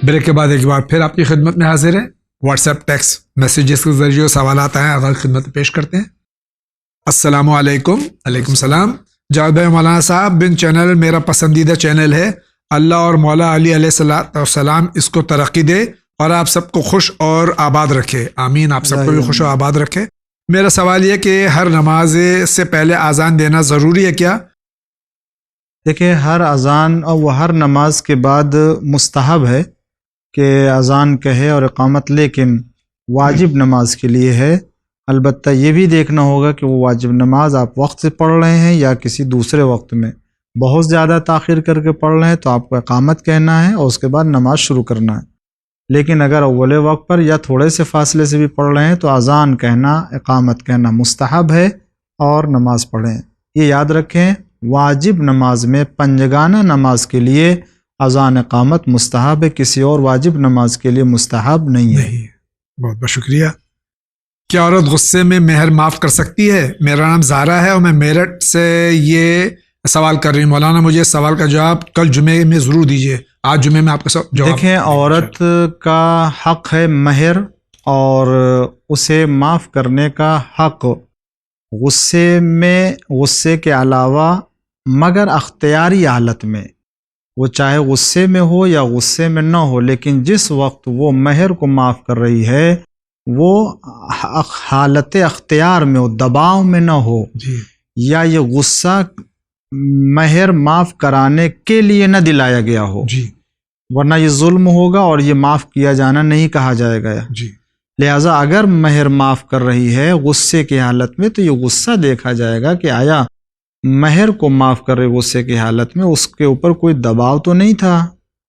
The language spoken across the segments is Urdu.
بریک کے بعد ایک بار پھر آپ کی خدمت میں حاضر ہے. واٹس ایپ ٹیکسٹ میسیجز کے ذریعے سوالات آئے اگر خدمت پیش کرتے ہیں. السلام علیکم. علیکم السلام. جاوید بھائی مولانا صاحب بن چینل میرا پسندیدہ چینل ہے. اللہ اور مولا علی علیہ السلام اس کو ترقی دے اور آپ سب کو خوش اور آباد رکھے. آمین. آپ سب کو بھی خوش و آباد رکھے. میرا سوال یہ کہ ہر نماز سے پہلے اذان دینا ضروری ہے کیا؟ دیکھیں، ہر اذان اور وہ ہر نماز کے بعد مستحب ہے کہ اذان کہے اور اقامت، لیکن واجب نماز کے لیے ہے. البتہ یہ بھی دیکھنا ہوگا کہ وہ واجب نماز آپ وقت سے پڑھ رہے ہیں یا کسی دوسرے وقت میں. بہت زیادہ تاخیر کر کے پڑھ رہے ہیں تو آپ کو اقامت کہنا ہے اور اس کے بعد نماز شروع کرنا ہے. لیکن اگر اول وقت پر یا تھوڑے سے فاصلے سے بھی پڑھ رہے ہیں تو اذان کہنا، اقامت کہنا مستحب ہے اور نماز پڑھیں. یہ یاد رکھیں، واجب نماز میں پنجگانہ نماز کے لیے اذان اقامت مستحب ہے، کسی اور واجب نماز کے لیے مستحب نہیں ہے. بہت بہت شکریہ. کیا عورت غصے میں مہر معاف کر سکتی ہے؟ میرا نام زارا ہے اور میں میرٹھ سے یہ سوال کر رہی ہوں. مولانا مجھے اس سوال کا جواب کل جمعے میں ضرور دیجیے. آج جمعے میں آپ کا جواب. دیکھیں، عورت کا حق ہے مہر اور اسے معاف کرنے کا حق غصے کے علاوہ مگر اختیاری حالت میں، وہ چاہے غصے میں ہو یا غصے میں نہ ہو، لیکن جس وقت وہ مہر کو معاف کر رہی ہے وہ حالت اختیار میں ہو، دباؤ میں نہ ہو. یا یہ غصہ مہر معاف کرانے کے لیے نہ دلایا گیا ہو، ورنہ یہ ظلم ہوگا اور یہ معاف کیا جانا نہیں کہا جائے گا. لہٰذا اگر مہر معاف کر رہی ہے غصے کی حالت میں تو یہ غصہ دیکھا جائے گا کہ آیا مہر کو معاف کر رہے غصے کی حالت میں اس کے اوپر کوئی دباؤ تو نہیں تھا،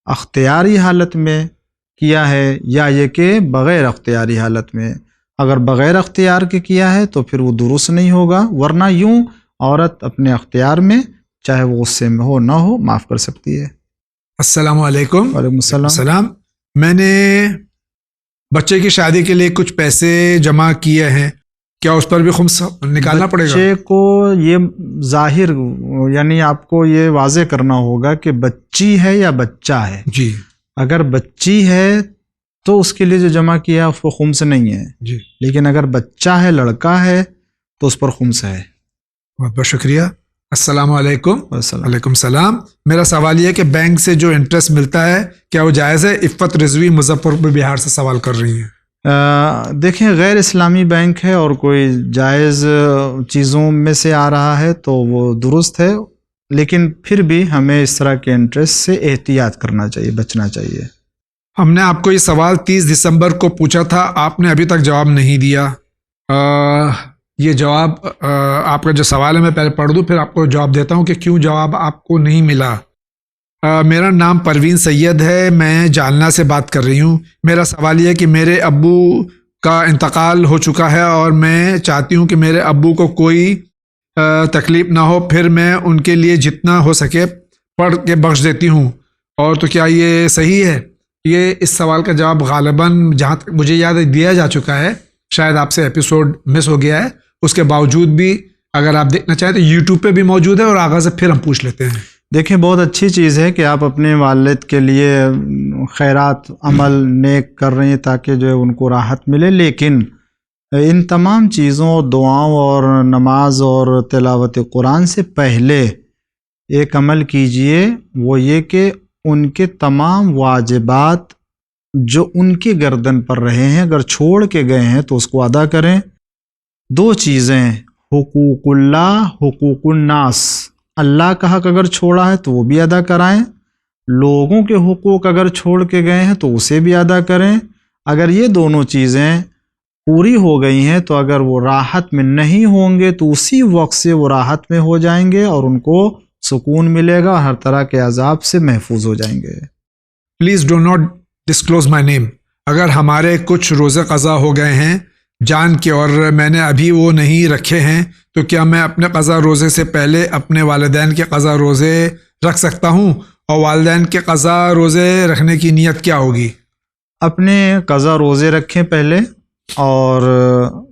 اختیاری حالت میں کیا ہے، یا یہ کہ بغیر اختیاری حالت میں. اگر بغیر اختیار کے کیا ہے تو پھر وہ درست نہیں ہوگا، ورنہ یوں عورت اپنے اختیار میں چاہے وہ غصے میں ہو نہ ہو معاف کر سکتی ہے. السلام علیکم. وعلیکم السلام. میں نے بچے کی شادی کے لیے کچھ پیسے جمع کیے ہیں، کیا اس پر بھی خمس نکالنا پڑے گا؟ بچے کو یہ ظاہر، یعنی آپ کو یہ واضح کرنا ہوگا کہ بچی ہے یا بچہ ہے. اگر بچی ہے تو اس کے لیے جو جمع کیا اس کو خمس نہیں ہے. لیکن اگر بچہ ہے، لڑکا ہے، تو اس پر خمس ہے. بہت بہت شکریہ. السلام علیکم. وعلیکم السلام. میرا سوال یہ کہ بینک سے جو انٹرسٹ ملتا ہے کیا وہ جائز ہے؟ عفت رضوی مظفر پور بہار سے سوال کر رہی ہیں. دیکھیں، غیر اسلامی بینک ہے اور کوئی جائز چیزوں میں سے آ رہا ہے تو وہ درست ہے، لیکن پھر بھی ہمیں اس طرح کے انٹرسٹ سے احتیاط کرنا چاہیے، بچنا چاہیے. ہم نے آپ کو یہ سوال 30 دسمبر کو پوچھا تھا، آپ نے ابھی تک جواب نہیں دیا. یہ جواب آپ کا جو سوال ہے میں پہلے پڑھ دوں پھر آپ کو جواب دیتا ہوں کہ کیوں جواب آپ کو نہیں ملا. میرا نام پروین سید ہے، میں جالنا سے بات کر رہی ہوں. میرا سوال یہ ہے کہ میرے ابو کا انتقال ہو چکا ہے اور میں چاہتی ہوں کہ میرے ابو کو کوئی تکلیف نہ ہو، پھر میں ان کے لیے جتنا ہو سکے پڑھ کے بخش دیتی ہوں. اور تو کیا یہ صحیح ہے؟ یہ اس سوال کا جواب غالباً جہاں تک مجھے یاد ہے دیا جا چکا ہے، شاید آپ سے ایپیسوڈ مس ہو گیا ہے. اس کے باوجود بھی اگر آپ دیکھنا چاہیں تو یوٹیوب پہ بھی موجود ہے اور آغاز سے پھر ہم پوچھ لیتے ہیں. دیکھیں، بہت اچھی چیز ہے کہ آپ اپنے والد کے لیے خیرات عمل نیک کر رہے ہیں تاکہ جو ہے ان کو راحت ملے، لیکن ان تمام چیزوں، دعاؤں اور نماز اور تلاوت قرآن سے پہلے ایک عمل کیجئے، وہ یہ کہ ان کے تمام واجبات جو ان کی گردن پر رہے ہیں اگر چھوڑ کے گئے ہیں تو اس کو ادا کریں. 2 چیزیں، حقوق اللہ، حقوق الناس. اللہ کا حق اگر چھوڑا ہے تو وہ بھی ادا کرائیں، لوگوں کے حقوق اگر چھوڑ کے گئے ہیں تو اسے بھی ادا کریں. اگر یہ دونوں چیزیں پوری ہو گئی ہیں تو اگر وہ راحت میں نہیں ہوں گے تو اسی وقت سے وہ راحت میں ہو جائیں گے اور ان کو سکون ملے گا، ہر طرح کے عذاب سے محفوظ ہو جائیں گے. پلیز ڈو ناٹ ڈسکلوز مائی نیم. اگر ہمارے کچھ روزے قضا ہو گئے ہیں جان کے اور میں نے ابھی وہ نہیں رکھے ہیں تو کیا میں اپنے قضا روزے سے پہلے اپنے والدین کے قضا روزے رکھ سکتا ہوں؟ اور والدین کے قضا روزے رکھنے کی نیت کیا ہوگی؟ اپنے قضا روزے رکھیں پہلے، اور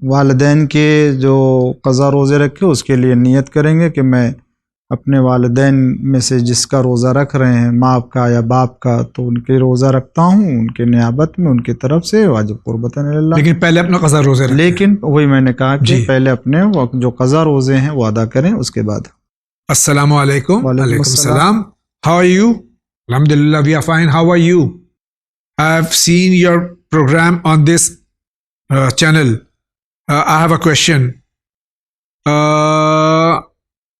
والدین کے جو قضا روزے رکھے اس کے لیے نیت کریں گے کہ میں اپنے والدین میں سے جس کا روزہ رکھ رہے ہیں، ماں کا یا باپ کا، تو ان کے روزہ رکھتا ہوں ان کے نیابت میں، ان کی طرف سے واجب قربتاً اللہ. لیکن پہلے اپنا قضا روزے رکھیں. لیکن وہی میں نے کہا کہ پہلے اپنے جو قضا روزے ہیں وہ ادا کریں، اس کے بعد. السلام علیکم. وعلیکم السلام. How are you? Alhamdulillah, we are fine. How are you? I have seen your program on this channel. I have a question.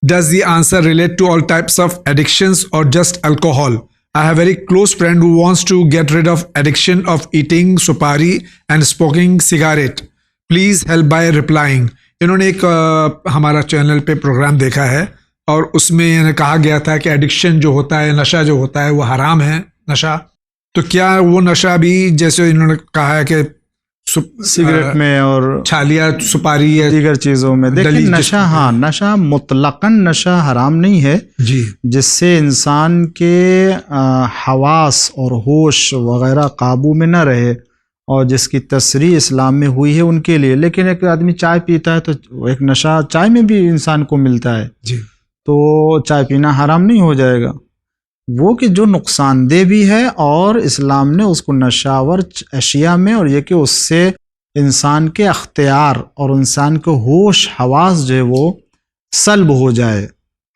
Does the answer relate to all types of addictions or just alcohol? I have a very close friend who wants to get rid of addiction of eating supari and smoking cigarette. Please help by replying. انہوں نے ایک ہمارا چینل پہ پروگرام دیکھا ہے اور اس میں کہا گیا تھا کہ ایڈکشن جو ہوتا ہے، نشہ جو ہوتا ہے وہ حرام ہے نشہ. تو کیا وہ نشہ بھی جیسے انہوں نے کہا ہے کہ سگریٹ میں اور چھالیا سپاری یا دیگر چیزوں میں، دیکھیں نشہ، نشہ مطلقاً نشہ حرام نہیں ہے جی، جس سے انسان کے حواس اور ہوش وغیرہ قابو میں نہ رہے اور جس کی تصریح اسلام میں ہوئی ہے ان کے لیے. لیکن ایک آدمی چائے پیتا ہے تو ایک نشہ چائے میں بھی انسان کو ملتا ہے جی، تو چائے پینا حرام نہیں ہو جائے گا. وہ کہ جو نقصان دہ بھی ہے اور اسلام نے اس کو نشاور اشیاء میں، اور یہ کہ اس سے انسان کے اختیار اور انسان کے ہوش حواس جو ہے وہ سلب ہو جائے،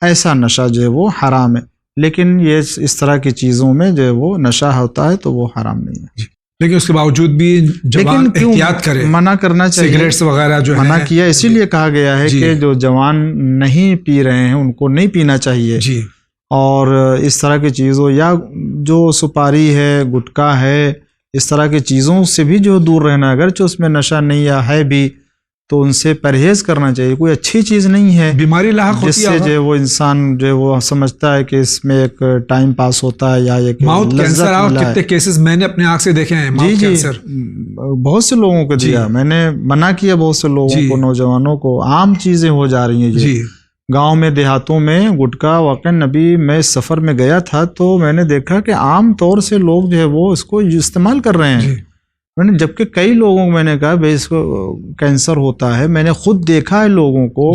ایسا نشہ جو ہے وہ حرام ہے. لیکن یہ اس طرح کی چیزوں میں جو ہے وہ نشہ ہوتا ہے تو وہ حرام نہیں ہے. لیکن اس کے باوجود بھی جوان احتیاط کرے، منع کرنا چاہیے. سگریٹس وغیرہ جو منع کیا اسی لیے کہا گیا ہے کہ جو جوان نہیں پی رہے ہیں ان کو نہیں پینا چاہیے جی. اور اس طرح کی چیزوں یا جو سپاری ہے، گٹکا ہے، اس طرح کی چیزوں سے بھی جو دور رہنا، اگرچہ اس میں نشہ نہیں ہے بھی تو ان سے پرہیز کرنا چاہیے. کوئی اچھی چیز نہیں ہے، بیماری لاحق ہوتی ہے جس سے جو وہ انسان جو وہ سمجھتا ہے کہ اس میں ایک ٹائم پاس ہوتا ہے یا ایک ماؤتھ کینسر. کتنے کیسز میں نے اپنے آنکھ سے دیکھے ہیں ماؤتھ کینسر، بہت سے لوگوں کو دیا. میں نے منع کیا بہت سے لوگوں کو، نوجوانوں کو. عام چیزیں ہو جا رہی ہیں جی. گاؤں میں دیہاتوں میں گٹکا واقعی نبی میں سفر میں گیا تھا تو میں نے دیکھا کہ عام طور سے لوگ جو ہے وہ اس کو استعمال کر رہے ہیں. میں نے جبکہ کئی لوگوں کو میں نے کہا بھائی اس کو کینسر ہوتا ہے. میں نے خود دیکھا ہے لوگوں کو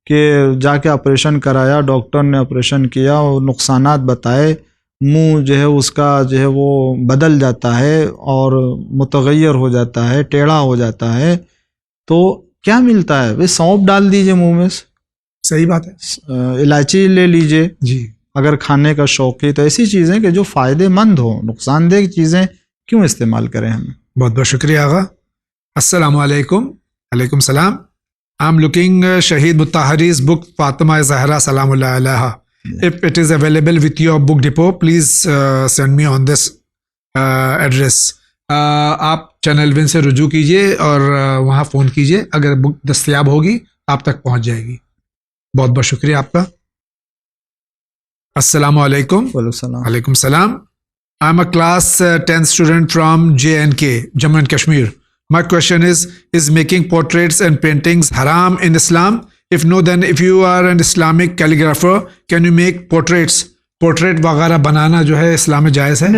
کہ جا کے آپریشن کرایا، ڈاکٹر نے آپریشن کیا اور نقصانات بتائے. منہ جو ہے اس کا جو ہے وہ بدل جاتا ہے اور متغیر ہو جاتا ہے، ٹیڑھا ہو جاتا ہے. تو کیا ملتا ہے بھائی؟ سونپ ڈال دیجئے منہ میں، صحیح بات ہے، الائچی لے لیجئے جی اگر کھانے کا شوق ہے. تو ایسی چیزیں کہ جو فائدے مند ہوں، نقصان دہ چیزیں کیوں استعمال کریں ہم. بہت بہت شکریہ آغا. السلام علیکم. وعلیکم السلام. I'm looking Shahid Mutahari's book Fatima Zahra Salam Allah Alaiha. If it is available with your book depot, please send me on this address. آپ چینل ون سے رجوع کیجئے اور وہاں فون کیجئے، اگر بک دستیاب ہوگی آپ تک پہنچ جائے گی. بہت بہت شکریہ آپ کا. السلام علیکم. وعلیکم السلام. I am a class 10th student from J&K, Jammu and Kashmir. My question is making portraits and paintings haram in Islam? If no, then if you are an Islamic calligrapher, can you make portraits? Portrait وغیرہ بنانا جو ہے اسلام میں جائز ہے؟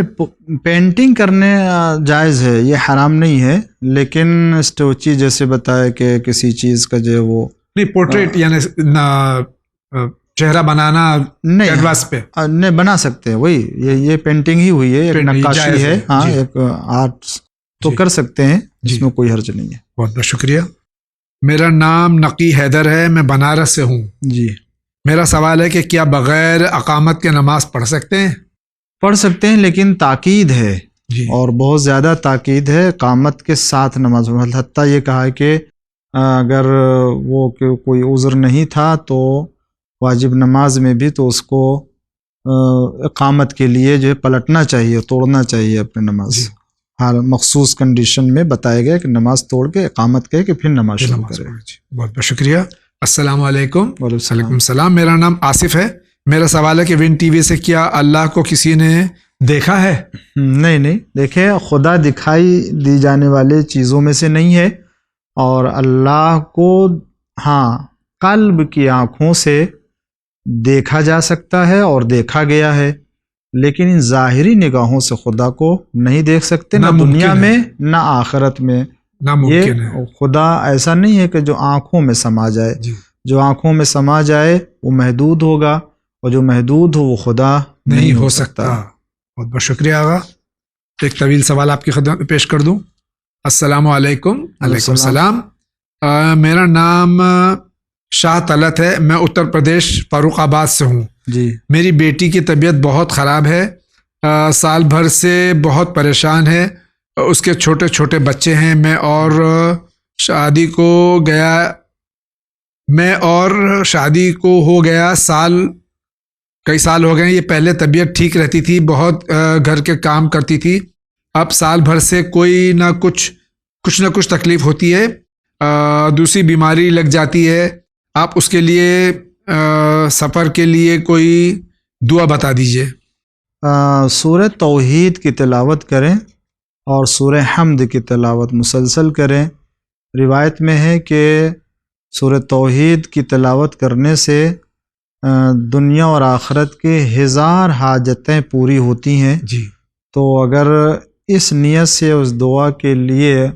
پینٹنگ کرنے جائز ہے، یہ حرام نہیں ہے. لیکن اسٹوچی جیسے بتایا کہ کسی چیز کا جو ہے وہ نہیں، پورٹریٹ یعنی چہرہ بنانا کینوس پہ نہیں بنا سکتے. وہی یہ پینٹنگ ہی ہوئی ہے، ایک نقاشی ہے، ہاں ایک آرٹ تو کر سکتے ہیں، جس میں کوئی حرج نہیں ہے. بہت بہت شکریہ. میرا نام نقی حیدر ہے، میں بنارس سے ہوں جی. میرا سوال ہے کہ کیا بغیر اقامت کے نماز پڑھ سکتے ہیں؟ پڑھ سکتے ہیں، لیکن تاکید ہے جی، اور بہت زیادہ تاکید ہے اقامت کے ساتھ نماز. حتیٰ یہ کہا ہے کہ اگر وہ کوئی عذر نہیں تھا تو واجب نماز میں بھی تو اس کو اقامت کے لیے جو ہے پلٹنا چاہیے، توڑنا چاہیے اپنی نماز. ہر مخصوص کنڈیشن میں بتایا گیا کہ نماز توڑ کے اقامت کہے کہ پھر نماز شروع کرے. بہت بہت شکریہ. السلام علیکم. وعلیکم السلام. میرا نام آصف ہے. میرا سوال ہے کہ ون ٹی وی سے کیا اللہ کو کسی نے دیکھا ہے؟ نہیں دیکھے، خدا دکھائی دی جانے والے چیزوں میں سے نہیں ہے. اور اللہ کو ہاں قلب کی آنکھوں سے دیکھا جا سکتا ہے اور دیکھا گیا ہے، لیکن ان ظاہری نگاہوں سے خدا کو نہیں دیکھ سکتے، نہ دنیا میں نہ آخرت میں. یہ خدا ایسا نہیں ہے کہ جو آنکھوں میں سما جائے. جو آنکھوں میں سما جائے وہ محدود ہوگا، اور جو محدود ہو وہ خدا نہیں ہو سکتا. بہت بہت شکریہ آغا. ایک طویل سوال آپ کی خدمت میں پیش کر دوں. السلام علیکم. علیکم السلام. میرا نام شاہ طلعت ہے. میں اتر پردیش فاروق آباد سے ہوں. جی. میری بیٹی کی طبیعت بہت خراب ہے. سال بھر سے بہت پریشان ہے. اس کے چھوٹے چھوٹے بچے ہیں. میں اور شادی کو ہو گیا کئی سال ہو گئے. یہ پہلے طبیعت ٹھیک رہتی تھی, بہت گھر کے کام کرتی تھی. اب سال بھر سے کچھ نہ کچھ تکلیف ہوتی ہے. دوسری بیماری لگ جاتی ہے. آپ اس کے لیے سفر کے لیے کوئی دعا بتا دیجئے. سورہ توحید کی تلاوت کریں اور سورہ حمد کی تلاوت مسلسل کریں. روایت میں ہے کہ سورہ توحید کی تلاوت کرنے سے دنیا اور آخرت کے 1000 حاجتیں پوری ہوتی ہیں. جی. تو اگر اس نیت سے اس دعا کے لیے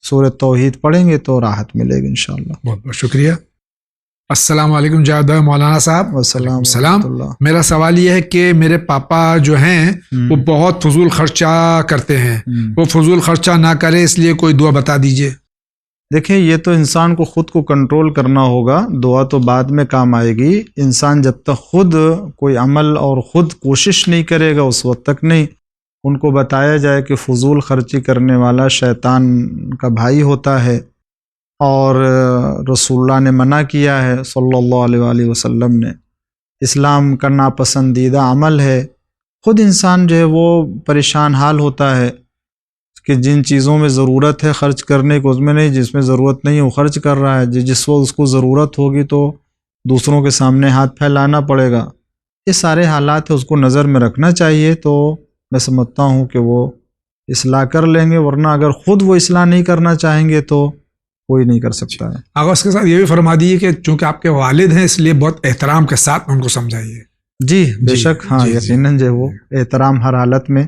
سورہ توحید پڑھیں گے تو راحت ملے گی انشاءاللہ. بہت بہت شکریہ. السلام علیکم جاوید مولانا صاحب. السلام. میرا سوال یہ ہے کہ میرے پاپا جو ہیں وہ بہت فضول خرچہ کرتے ہیں. وہ فضول خرچہ نہ کرے, اس لیے کوئی دعا بتا دیجئے. دیکھیں, یہ تو انسان کو خود کو کنٹرول کرنا ہوگا. دعا تو بعد میں کام آئے گی. انسان جب تک خود کوئی عمل اور خود کوشش نہیں کرے گا اس وقت تک نہیں. ان کو بتایا جائے کہ فضول خرچی کرنے والا شیطان کا بھائی ہوتا ہے, اور رسول اللہ نے منع کیا ہے صلی اللہ علیہ وآلہ وسلم نے. اسلام کا ناپسندیدہ عمل ہے. خود انسان جو ہے وہ پریشان حال ہوتا ہے کہ جن چیزوں میں ضرورت ہے خرچ کرنے کو اس میں نہیں, جس میں ضرورت نہیں وہ خرچ کر رہا ہے. جس وقت اس کو ضرورت ہوگی تو دوسروں کے سامنے ہاتھ پھیلانا پڑے گا. یہ سارے حالات اس کو نظر میں رکھنا چاہیے. تو میں سمجھتا ہوں کہ وہ اصلاح کر لیں گے, ورنہ اگر خود وہ اصلاح نہیں کرنا چاہیں گے تو کوئی نہیں کر سکتا ہے. آغا اس کے ساتھ یہ بھی فرما دیجیے کہ چونکہ آپ کے والد ہیں اس لیے بہت احترام کے ساتھ ان کو سمجھائیے. جی بے شک. ہاں یقیناً جو وہ احترام ہر حالت میں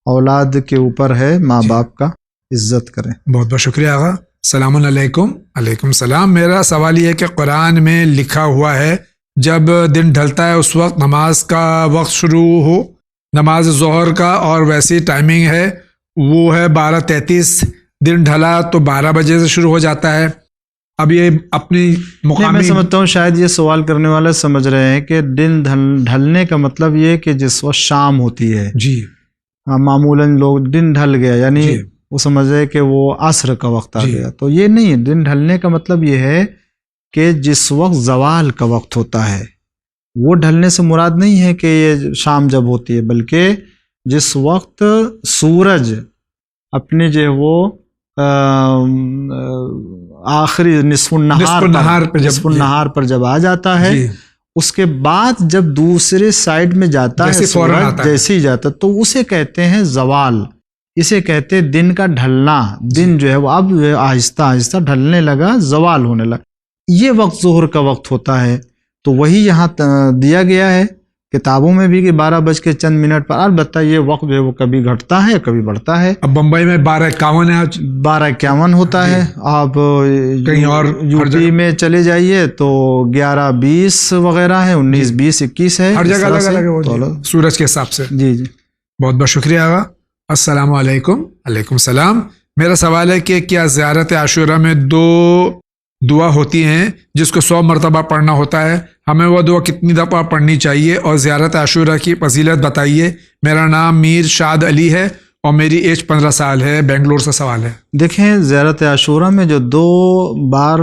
اولاد کے اوپر ہے. ماں باپ کا عزت کریں. بہت بہت شکریہ آغا. السلام علیکم. علیکم السلام. میرا سوال یہ ہے کہ قرآن میں لکھا ہوا ہے جب دن ڈھلتا ہے اس وقت نماز کا وقت شروع ہو, نماز ظہر کا, اور ویسی ٹائمنگ ہے وہ ہے 12:33. دن ڈھلا تو 12 بجے سے شروع ہو جاتا ہے. اب یہ اپنی مقامی, میں سمجھتا ہوں شاید یہ سوال کرنے والے سمجھ رہے ہیں کہ دن ڈھلنے کا مطلب یہ کہ جس وقت شام ہوتی ہے. جی. معمولاً لوگ دن ڈھل گیا یعنی جی. وہ سمجھ رہے کہ وہ عصر کا وقت آ گیا. تو یہ نہیں, دن ڈھلنے کا مطلب یہ ہے کہ جس وقت زوال کا وقت ہوتا ہے. وہ ڈھلنے سے مراد نہیں ہے کہ یہ شام جب ہوتی ہے, بلکہ جس وقت سورج اپنے جو وہ آخری نصف النہار پر جب آ جاتا ہے, اس کے بعد جب دوسرے سائڈ میں جاتا ہے سورج جیسے ہی جاتا تو اسے کہتے ہیں زوال. اسے کہتے ہیں دن کا ڈھلنا. دن جو ہے وہ اب آہستہ آہستہ ڈھلنے لگا, زوال ہونے لگا. یہ وقت ظہر کا وقت ہوتا ہے. تو وہی یہاں دیا گیا ہے کتابوں میں بھی کہ 12 بج کے چند منٹ پر. البتہ یہ وقت جو ہے وہ کبھی گھٹتا ہے کبھی بڑھتا ہے. اب بمبئی میں 12:51 ہے, آج 12:51 ہوتا ہے. آپ کہیں اور یو پی میں چلے جائیے تو 11:20 وغیرہ ہے, 19:20 21 ہے. ہر جگہ الگ الگ ہے سورج کے حساب سے. جی جی. بہت بہت شکریہ آغا. السلام علیکم. علیکم السلام. میرا سوال ہے کہ کیا زیارت عاشورہ میں 2 دعا ہوتی ہیں جس کو 100 مرتبہ پڑھنا ہوتا ہے؟ ہمیں وہ دعا کتنی دفعہ پڑھنی چاہیے اور زیارت عاشورہ کی فضیلت بتائیے. میرا نام میر شاد علی ہے اور میری ایج 15 سال ہے. بنگلور سے سوال ہے. دیکھیں, زیارت عاشورہ میں جو 2 بار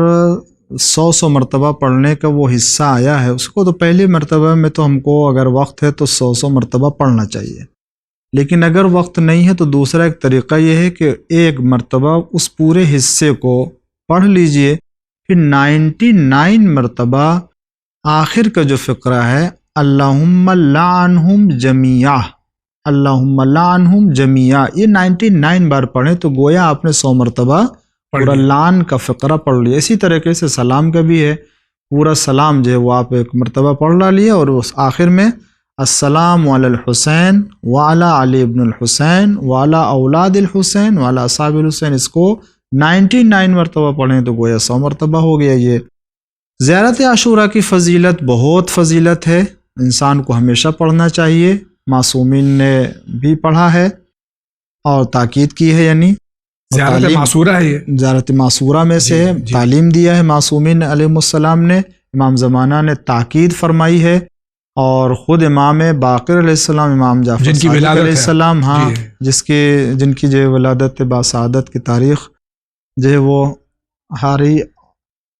100 مرتبہ پڑھنے کا وہ حصہ آیا ہے, اس کو تو پہلی مرتبہ میں تو ہم کو اگر وقت ہے تو 100 مرتبہ پڑھنا چاہیے. لیکن اگر وقت نہیں ہے تو دوسرا ایک طریقہ یہ ہے کہ ایک مرتبہ اس پورے حصے کو پڑھ لیجئے, پھر 99 مرتبہ آخر کا جو فقرہ ہے اللہم لعنہم جمیعا, اللہم لعنہم جمیعا, یہ 99 بار پڑھیں تو گویا آپ نے 100 مرتبہ پورا لعن کا فقرہ پڑھ لیا. اسی طریقے سے سلام کا بھی ہے, پورا سلام جو ہے وہ آپ ایک مرتبہ پڑھ ڈالیے اور اس آخر میں السلام علی الحسین وعلی علی ابن الحسین وعلی اولاد الحسین وعلی اصحاب الحسین, اس کو 99 مرتبہ پڑھیں تو گویا 100 مرتبہ ہو گیا. یہ زیارت عاشورہ کی فضیلت بہت فضیلت ہے. انسان کو ہمیشہ پڑھنا چاہیے، معصومین نے بھی پڑھا ہے اور تاکید کی ہے، یعنی زیارت معصورہ ہے یہ، زیارت معصورہ میں سے ہے، جی۔ تعلیم دیا ہے معصومین علیہ السلام نے، امام زمانہ نے تاکید فرمائی ہے، اور خود امام باقر علیہ السلام، امام جعفر جن کی صادق ولادت علیہ ہے، السلام، ہاں، جن کی جو ولادت باسعادت کی تاریخ جو ہے وہ ہاری،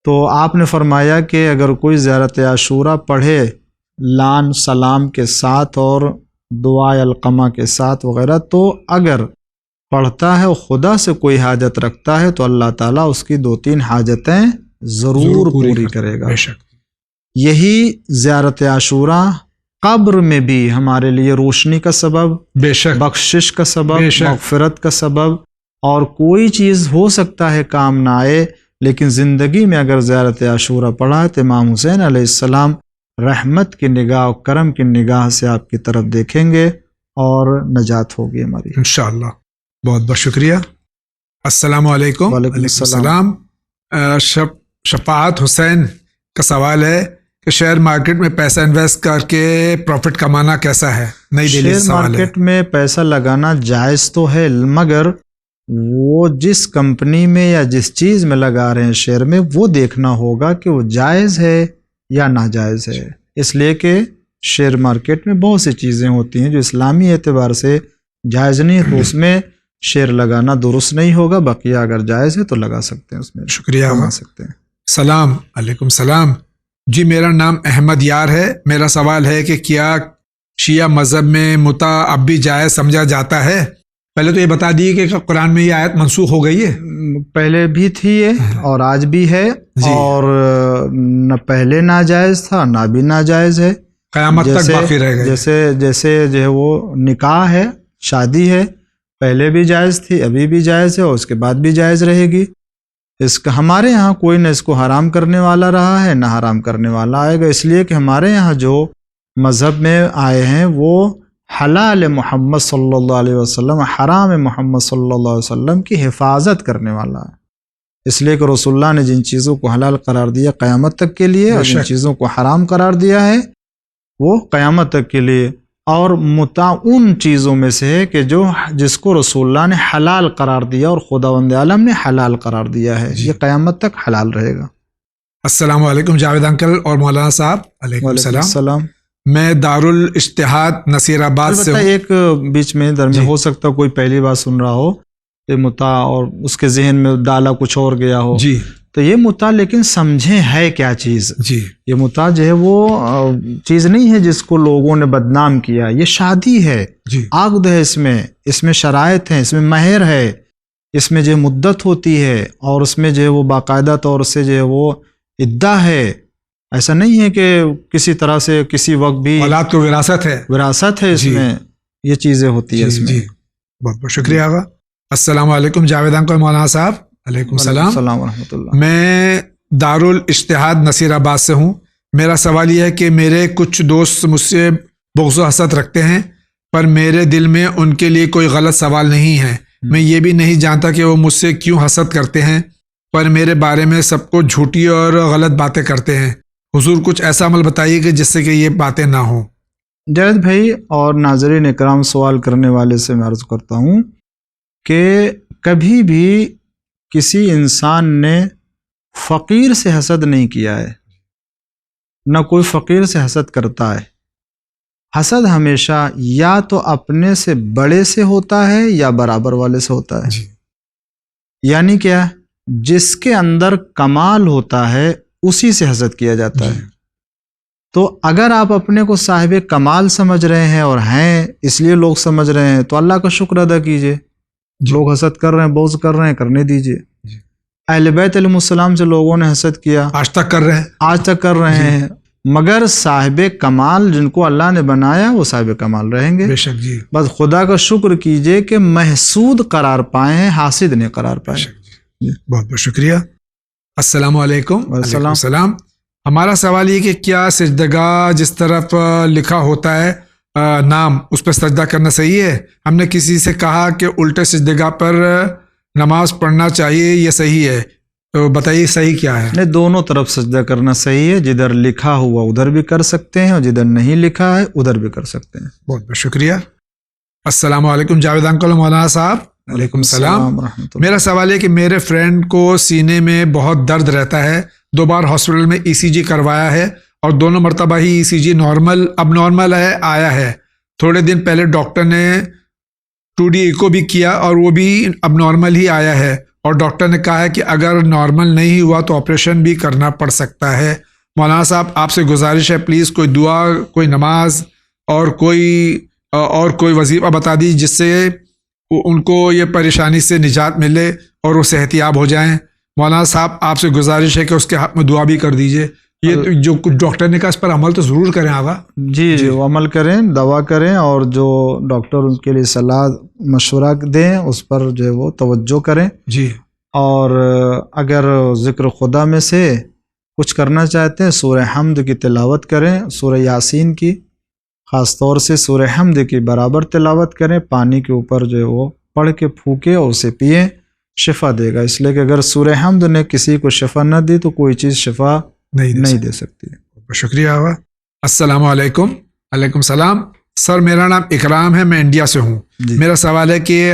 تو آپ نے فرمایا کہ اگر کوئی زیارت عاشورہ پڑھے لان سلام کے ساتھ اور دعائے القمہ کے ساتھ وغیرہ، تو اگر پڑھتا ہے اور خدا سے کوئی حاجت رکھتا ہے تو اللہ تعالیٰ اس کی 2-3 حاجتیں ضرور پوری کرے گا۔ بے شک، یہی زیارت عاشورہ قبر میں بھی ہمارے لیے روشنی کا سبب، بے شک، بخشش کا سبب، بے شک، مغفرت کا سبب، اور کوئی چیز ہو سکتا ہے کام نہ آئے، لیکن زندگی میں اگر زیارت عاشورہ پڑھا تو امام حسین علیہ السلام رحمت کی نگاہ اور کرم کی نگاہ سے آپ کی طرف دیکھیں گے اور نجات ہوگی ہماری انشاءاللہ۔ بہت بہت شکریہ۔ السلام علیکم۔ وعلیکم السلام۔ شفاعت حسین کا سوال ہے کہ شیئر مارکیٹ میں پیسہ انویسٹ کر کے پروفٹ کمانا کیسا ہے؟ نئی دہلی شیئر سے سوال ہے۔ مارکیٹ میں پیسہ لگانا جائز تو ہے، مگر وہ جس کمپنی میں یا جس چیز میں لگا رہے ہیں شیئر میں، وہ دیکھنا ہوگا کہ وہ جائز ہے یا ناجائز ہے، اس لیے کہ شیئر مارکیٹ میں بہت سی چیزیں ہوتی ہیں جو اسلامی اعتبار سے جائز نہیں ہے، تو اس میں شیئر لگانا درست نہیں ہوگا، بقیہ اگر جائز ہے تو لگا سکتے ہیں، اس میں شکریہ۔ کما سکتے ہیں۔ سلام علیکم۔ سلام جی، میرا نام احمد یار ہے۔ میرا سوال ہے کہ کیا شیعہ مذہب میں متع اب بھی جائز سمجھا جاتا ہے؟ پہلے تو یہ بتا دیے کہ قرآن میں یہ آیت منسوخ ہو گئی ہے۔ پہلے بھی تھی یہ اور آج بھی ہے، اور نہ پہلے ناجائز تھا نہ بھی ناجائز ہے، قیامت تک باقی رہ گئے۔ جیسے جو ہے وہ نکاح ہے، شادی ہے، پہلے بھی جائز تھی، ابھی بھی جائز ہے، اور اس کے بعد بھی جائز رہے گی۔ اس کا ہمارے یہاں کوئی نہ اس کو حرام کرنے والا رہا ہے نہ حرام کرنے والا آئے گا، اس لیے کہ ہمارے یہاں جو مذہب میں آئے ہیں وہ حلال محمد صلی اللہ علیہ وسلم، حرام محمد صلی اللہ علیہ وسلم کی حفاظت کرنے والا ہے، اس لیے کہ رسول اللہ نے جن چیزوں کو حلال قرار دیا قیامت تک کے لیے، اور جن چیزوں کو حرام قرار دیا ہے وہ قیامت تک کے لیے، اور متع ان چیزوں میں سے ہے کہ جس کو رسول اللہ نے حلال قرار دیا اور خداوند عالم نے حلال قرار دیا ہے، یہ قیامت تک حلال رہے گا۔ السلام علیکم جاوید انکل اور مولانا صاحب۔ علیکم السلام۔ میں دارالاجتہاد نصیر آباد سے ہوں۔ ایک بیچ میں درمیان ہو سکتا کوئی پہلی بار سن رہا ہو کہ متع اور اس کے ذہن میں ڈالا کچھ اور گیا ہو، جی، تو یہ متع لیکن سمجھیں ہے کیا چیز۔ جی، یہ متع جو ہے وہ چیز نہیں ہے جس کو لوگوں نے بدنام کیا، یہ شادی ہے، جی، عقد ہے، اس میں شرائط ہیں، اس میں مہر ہے، اس میں جو مدت ہوتی ہے، اور اس میں جو ہے وہ باقاعدہ طور سے جو ہے وہ عدہ ہے، ایسا نہیں ہے کہ کسی طرح سے کسی وقت بھی اولاد کو وراثت ہے اس میں یہ چیزیں ہوتی ہے اس میں۔ جی، بہت بہت شکریہ آغا۔ السلام علیکم جاوید انکل مولانا صاحب۔ علیکم السلام ورحمۃ اللہ۔ میں دارالاجتہاد نصیر آباد سے ہوں۔ میرا سوال یہ ہے کہ میرے کچھ دوست مجھ سے بغض و حسد رکھتے ہیں، پر میرے دل میں ان کے لیے کوئی غلط سوال نہیں ہے۔ میں یہ بھی نہیں جانتا کہ وہ مجھ سے کیوں حسد کرتے ہیں، پر میرے بارے میں سب کو جھوٹی اور غلط باتیں کرتے ہیں۔ حضور کچھ ایسا عمل بتائیے کہ جس سے کہ یہ باتیں نہ ہوں۔ جاوید بھائی اور ناظرین اکرام، سوال کرنے والے سے میں عرض کرتا ہوں کہ کبھی بھی کسی انسان نے فقیر سے حسد نہیں کیا ہے، نہ کوئی فقیر سے حسد کرتا ہے۔ حسد ہمیشہ یا تو اپنے سے بڑے سے ہوتا ہے یا برابر والے سے ہوتا ہے، جی، یعنی کیا، جس کے اندر کمال ہوتا ہے اسی سے حسد کیا جاتا ہے۔ تو اگر آپ اپنے کو صاحب کمال سمجھ رہے ہیں اور ہیں اس لیے لوگ سمجھ رہے ہیں، تو اللہ کا شکر ادا کیجئے۔ لوگ حسد کر رہے ہیں، بغض کر رہے ہیں، کرنے دیجئے۔ اہل بیت علیہ السلام سے لوگوں نے حسد کیا، آج تک کر رہے ہیں، مگر صاحب کمال جن کو اللہ نے بنایا وہ صاحب کمال رہیں گے۔ بے شک جی، بس خدا کا شکر کیجئے کہ محسود قرار پائے ہیں، حاسد نے قرار پائے۔ بہت بہت شکریہ۔ السلام علیکم۔ السلام۔ ہمارا سوال یہ کہ کیا سجدگاہ جس طرف لکھا ہوتا ہے نام، اس پہ سجدہ کرنا صحیح ہے؟ ہم نے کسی سے کہا کہ الٹے سجدگاہ پر نماز پڑھنا چاہیے، یہ صحیح ہے؟ تو بتائیے صحیح کیا ہے؟ نہیں، دونوں طرف سجدہ کرنا صحیح ہے، جدھر لکھا ہوا ادھر بھی کر سکتے ہیں اور جدھر نہیں لکھا ہے ادھر بھی کر سکتے ہیں۔ بہت بہت شکریہ۔ السلام علیکم جاوید انکل و مولانا صاحب۔ وعلیکم السلام۔ ورحمۃ اللہ۔ میرا سوال ہے کہ میرے فرینڈ کو سینے میں بہت درد رہتا ہے، 2 بار ہاسپٹل میں ECG کروایا ہے اور دونوں مرتبہ ہی ECG اب نارمل ہے آیا ہے۔ تھوڑے دن پہلے ڈاکٹر نے 2D ایکو بھی کیا اور وہ بھی اب نارمل ہی آیا ہے، اور ڈاکٹر نے کہا ہے کہ اگر نارمل نہیں ہوا تو آپریشن بھی کرنا پڑ سکتا ہے۔ مولانا صاحب آپ سے گزارش ہے پلیز کوئی دعا، کوئی نماز اور کوئی وظیفہ بتا دیجیے جس سے ان کو یہ پریشانی سے نجات ملے اور وہ صحت یاب ہو جائیں۔ مولانا صاحب آپ سے گزارش ہے کہ اس کے حق میں دعا بھی کر دیجیے۔ یہ جو کچھ ڈاکٹر نے کہا اس پر عمل تو ضرور کریں آگا۔ جی وہ عمل کریں، دوا کریں، اور جو ڈاکٹر ان کے لیے صلاح مشورہ دیں اس پر جو ہے وہ توجہ کریں۔ جی، اور اگر ذکر خدا میں سے کچھ کرنا چاہتے ہیں سورہ حمد کی تلاوت کریں، سورہ یاسین کی خاص طور سے سورہ حمد کی برابر تلاوت کریں، پانی کے اوپر جو ہے وہ پڑھ کے پھونکے اور اسے پئیں، شفا دے گا۔ اس لیے کہ اگر سورہ حمد نے کسی کو شفا نہ دی تو کوئی چیز شفا نہیں دے سکتی۔ شکریہ آغا۔ السلام علیکم۔ وعلیکم السلام سر، میرا نام اکرام ہے، میں انڈیا سے ہوں۔ جی۔ میرا سوال ہے کہ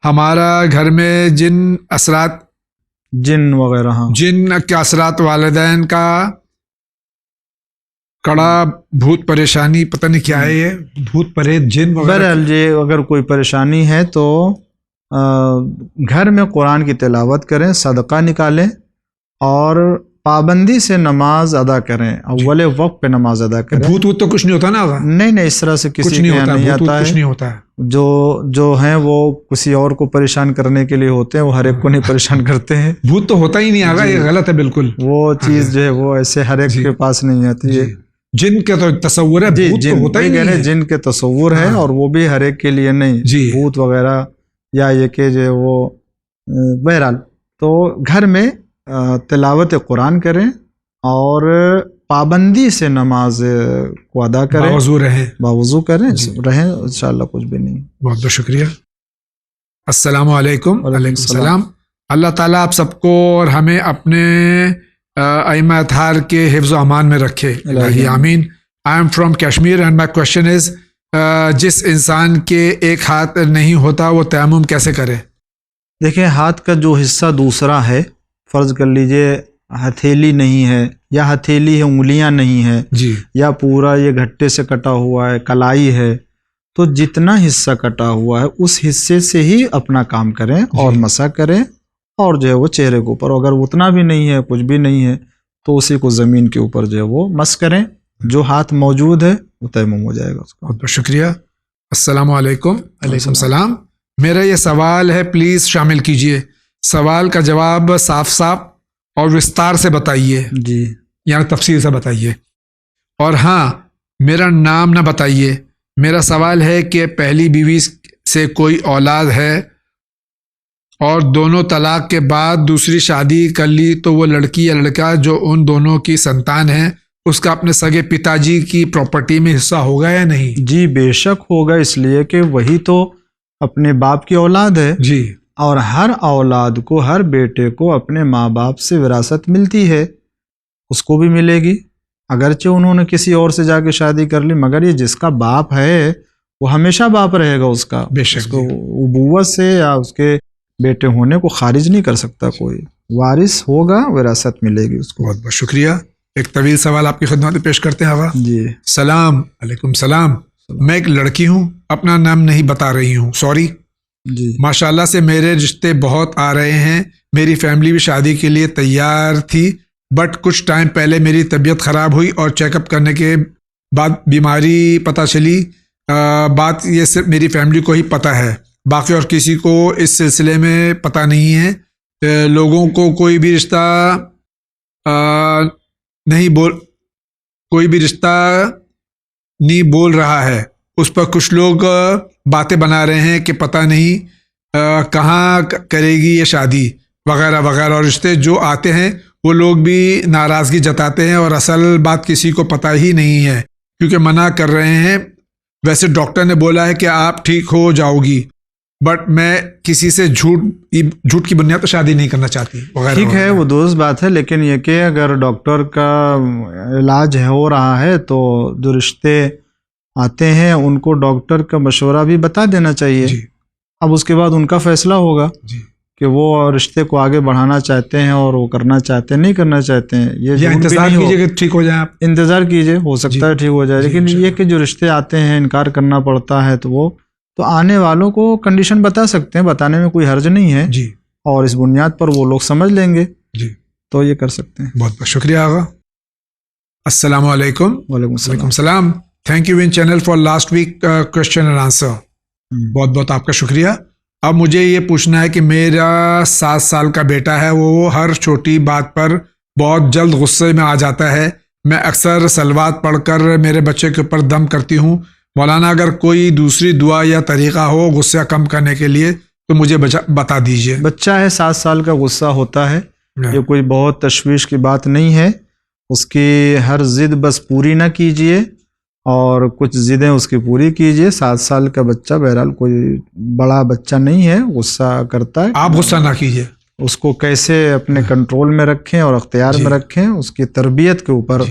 ہمارا گھر میں جن وغیرہ، ہاں، جن کے اثرات، والدین کا کڑا، بھوت پریشانی، پتہ نہیں کیا ہے یہ بھوت پریت جن وغیرہ۔ بہرحال جی اگر کوئی پریشانی ہے تو گھر میں قرآن کی تلاوت کریں، صدقہ نکالیں اور پابندی سے نماز ادا کریں، اول وقت پہ نماز ادا کریں۔ بھوت تو کچھ نہیں ہوتا نا آغا؟ نہیں، اس طرح سے کسی کے یہاں نہیں آتا کچھ نہیں ہے۔ ہوتا ہے۔ جو ہیں وہ کسی اور کو پریشان کرنے کے لیے ہوتے ہیں، وہ ہر ایک کو نہیں پریشان کرتے ہیں۔ بھوت تو ہوتا ہی نہیں آگا، یہ غلط ہے بالکل۔ وہ چیز جو ہے وہ ایسے ہر ایک کے پاس نہیں آتی ہے۔ جن کا تو تصور ہے، بھوت تو ہوتا ہی نہیں ہے۔ جن کے تصور ہے اور وہ بھی ہر ایک کے لیے نہیں، بھوت وغیرہ یا یہ کہ جو وہ بہرحال تو گھر میں تلاوت قرآن کریں اور پابندی سے نماز کو ادا کریں، باوضو کریں، رہیں، انشاءاللہ کچھ بھی نہیں۔ بہت بہت شکریہ۔ السلام علیکم۔ وعلیکم السلام۔ اللہ تعالیٰ آپ سب کو اور ہمیں اپنے ائمہ اطہار کے حفظ و امان میں رکھے، الہی آمین۔ I am from Kashmir and my question is, جس انسان کے ایک ہاتھ نہیں ہوتا وہ تیمم کیسے کرے؟ دیکھیں، ہاتھ کا جو حصہ دوسرا ہے، فرض کر لیجئے ہتھیلی نہیں ہے یا ہتھیلی ہے انگلیاں نہیں ہے، جی، یا پورا یہ گھٹے سے کٹا ہوا ہے، کلائی ہے، تو جتنا حصہ کٹا ہوا ہے اس حصے سے ہی اپنا کام کریں اور مسح کریں، اور جو ہے وہ چہرے کے اوپر، اگر اتنا بھی نہیں ہے، کچھ بھی نہیں ہے، تو اسی کو زمین کے اوپر جو ہے وہ مسح کریں، جو ہاتھ موجود ہے وہ تیمم ہو جائے گا اس کا۔ بہت بہت شکریہ۔ السلام علیکم۔ وعلیکم السلام۔ میرا یہ سوال ہے، پلیز شامل کیجئے۔ سوال کا جواب صاف صاف اور وستار سے بتائیے، جی، یعنی تفصیل سے بتائیے، اور ہاں میرا نام نہ بتائیے۔ میرا سوال ہے کہ پہلی بیوی سے کوئی اولاد ہے اور دونوں طلاق کے بعد دوسری شادی کر لی، تو وہ لڑکی یا لڑکا جو ان دونوں کی سنتان ہے اس کا اپنے سگے پتا جی کی پراپرٹی میں حصہ ہوگا یا نہیں؟ جی بے شک ہوگا، اس لیے کہ وہی تو اپنے باپ کی اولاد ہے، جی، اور ہر اولاد کو، ہر بیٹے کو اپنے ماں باپ سے وراثت ملتی ہے، اس کو بھی ملے گی، اگرچہ انہوں نے کسی اور سے جا کے شادی کر لی، مگر یہ جس کا باپ ہے وہ ہمیشہ باپ رہے گا اس کا، بے شک، اس کو ابوت سے یا اس کے بیٹے ہونے کو خارج نہیں کر سکتا، کوئی وارث ہوگا، وراثت ملے گی اس کو۔ بہت بہت شکریہ۔ ایک طویل سوال آپ کی خدمت میں پیش کرتے ہیں آغا۔ جی، سلام علیکم۔ سلام، میں ایک لڑکی ہوں، اپنا نام نہیں بتا رہی ہوں، سوری۔ جی، ماشاءاللہ سے میرے رشتے بہت آ رہے ہیں، میری فیملی بھی شادی کے لیے تیار تھی، بٹ کچھ ٹائم پہلے میری طبیعت خراب ہوئی اور چیک اپ کرنے کے بعد بیماری پتہ چلی۔ بات یہ صرف میری فیملی کو ہی پتہ ہے، باقی اور کسی کو اس سلسلے میں پتہ نہیں ہے۔ لوگوں کو کوئی بھی رشتہ نہیں بول رہا ہے، اس پر کچھ لوگ باتیں بنا رہے ہیں کہ پتہ نہیں کہاں کرے گی یہ شادی وغیرہ وغیرہ، اور رشتے جو آتے ہیں وہ لوگ بھی ناراضگی جتاتے ہیں، اور اصل بات کسی کو پتہ ہی نہیں ہے کیونکہ منع کر رہے ہیں۔ ویسے ڈاکٹر نے بولا ہے کہ آپ ٹھیک ہو جاؤ گی، بٹ میں کسی سے جھوٹ کی بنیاد پر شادی نہیں کرنا چاہتی وغیرہ ٹھیک ہے، وغیرہ۔ وہ درست بات ہے، لیکن یہ کہ اگر ڈاکٹر کا علاج ہو رہا ہے تو جو رشتے آتے ہیں ان کو ڈاکٹر کا مشورہ بھی بتا دینا چاہیے۔ جی اب اس کے بعد ان کا فیصلہ ہوگا جی، کہ وہ رشتے کو آگے بڑھانا چاہتے ہیں اور وہ کرنا چاہتے ہیں نہیں کرنا چاہتے ہیں۔ یہ یا جھوٹ بھی انتظار نہیں ہو، کیجیے کہ ٹھیک ہو جائیں آپ۔ انتظار کیجئے، ہو سکتا ہے ٹھیک ہو جائے، جی، لیکن انشاءاللہ۔ یہ کہ جو رشتے آتے ہیں انکار کرنا پڑتا ہے تو وہ تو آنے والوں کو کنڈیشن بتا سکتے ہیں، بتانے میں کوئی حرج نہیں ہے، جی اور اس بنیاد پر وہ لوگ سمجھ لیں گے جی، تو یہ کر سکتے ہیں۔ بہت بہت شکریہ آغا۔ السلام علیکم۔ وعلیکم وعلیکم السلام۔ السلام۔ Thank you in channel for last week question and answer. بہت بہت آپ کا شکریہ۔ اب مجھے یہ پوچھنا ہے کہ میرا 7 سال کا بیٹا ہے، وہ ہر چھوٹی بات پر بہت جلد غصے میں آ جاتا ہے۔ میں اکثر صلوات پڑھ کر میرے بچے کے اوپر دم کرتی ہوں۔ مولانا اگر کوئی دوسری دعا یا طریقہ ہو غصہ کم کرنے کے لیے تو مجھے بتا دیجیے۔ بچہ ہے، 7 سال کا، غصہ ہوتا ہے، یہ کوئی بہت تشویش کی بات نہیں ہے۔ اس کی ہر ضد بس پوری نہ کیجیے اور کچھ ضدیں اس کی پوری کیجیے۔ 7 سال کا بچہ بہرحال کوئی بڑا بچہ نہیں ہے، غصہ کرتا ہے۔ آپ غصہ نہ کیجیے، اس کو کیسے اپنے کنٹرول میں رکھیں اور اختیار میں رکھیں، اس کی تربیت کے اوپر